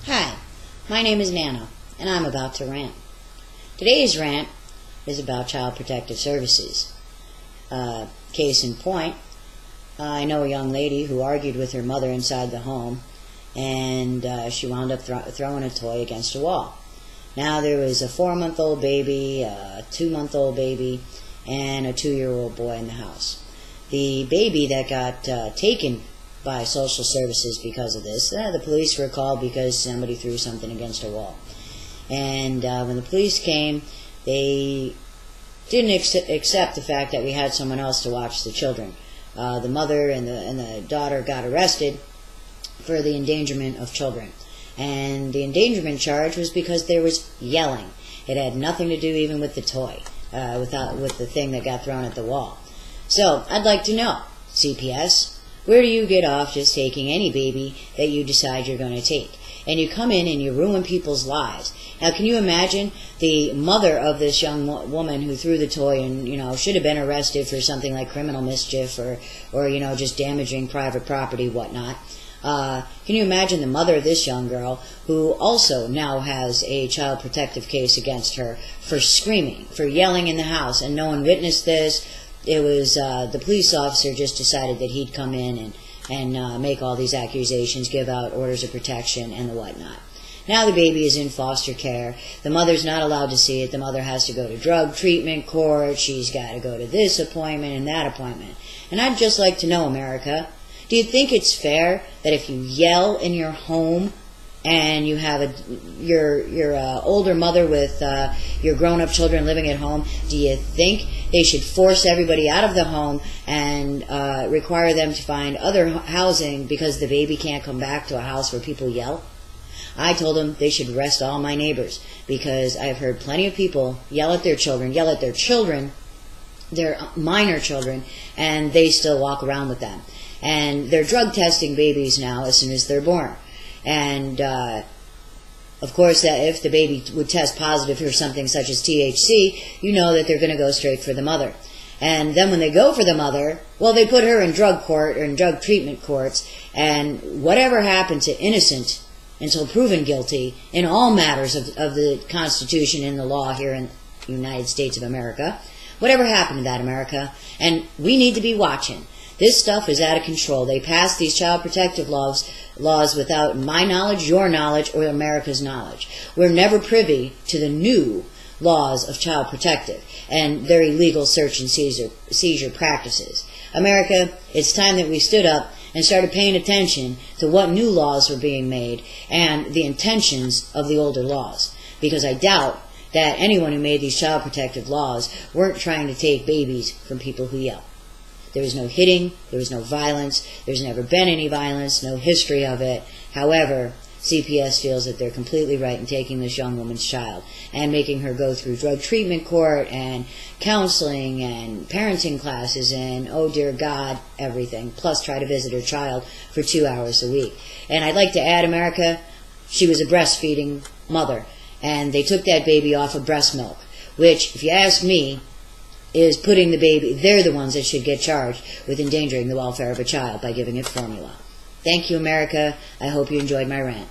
Hi, my name is Nana, and I'm about to rant. Today's rant is about Child Protective Services. Case in point, I know a young lady who argued with her mother inside the home, and she wound up throwing a toy against a wall. Now there was a 4-month-old baby, a 2-month-old baby, and a 2-year-old boy in the house. The baby that got taken by social services because of this, the police were called because somebody threw something against a wall. And when the police came, they didn't accept the fact that we had someone else to watch the children. The mother and the daughter got arrested for the endangerment of children. And the endangerment charge was because there was yelling. It had nothing to do even with the toy, with the thing that got thrown at the wall. So, I'd like to know, CPS, where do you get off just taking any baby that you decide you're going to take? And you come in and you ruin people's lives. Now, can you imagine the mother of this young woman who threw the toy and, should have been arrested for something like criminal mischief or just damaging private property, whatnot. Can you imagine the mother of this young girl who also now has a child protective case against her for screaming, for yelling in the house, and no one witnessed this? It was the police officer just decided that he'd come in and make all these accusations, give out orders of protection and the whatnot. Now the baby is in foster care. The mother's not allowed to see it. The mother has to go to drug treatment court. She's got to go to this appointment and that appointment. And I'd just like to know, America, do you think it's fair that if you yell in your home and you have your older mother with your grown-up children living at home, do you think they should force everybody out of the home and require them to find other housing because the baby can't come back to a house where people yell? I told them they should arrest all my neighbors because I've heard plenty of people yell at their children, their minor children, and they still walk around with them. And they're drug testing babies now as soon as they're born. And, of course, that if the baby would test positive for something such as THC, you know that they're going to go straight for the mother. And then when they go for the mother, well, they put her in drug court or in drug treatment courts, and whatever happened to innocent until proven guilty in all matters of the Constitution and the law here in the United States of America, whatever happened to that, America? And we need to be watching. This stuff is out of control. They passed these child protective laws without my knowledge, your knowledge, or America's knowledge. We're never privy to the new laws of child protective and their illegal search and seizure practices. America, it's time that we stood up and started paying attention to what new laws were being made and the intentions of the older laws. Because I doubt that anyone who made these child protective laws weren't trying to take babies from people who yell. There was no hitting, there was no violence, there's never been any violence, no history of it. However, CPS feels that they're completely right in taking this young woman's child and making her go through drug treatment court and counseling and parenting classes and, oh dear God, everything, plus try to visit her child for 2 hours a week. And I'd like to add, America, she was a breastfeeding mother, and they took that baby off of breast milk, which, if you ask me, is putting the baby, they're the ones that should get charged with endangering the welfare of a child by giving it formula. Thank you, America. I hope you enjoyed my rant.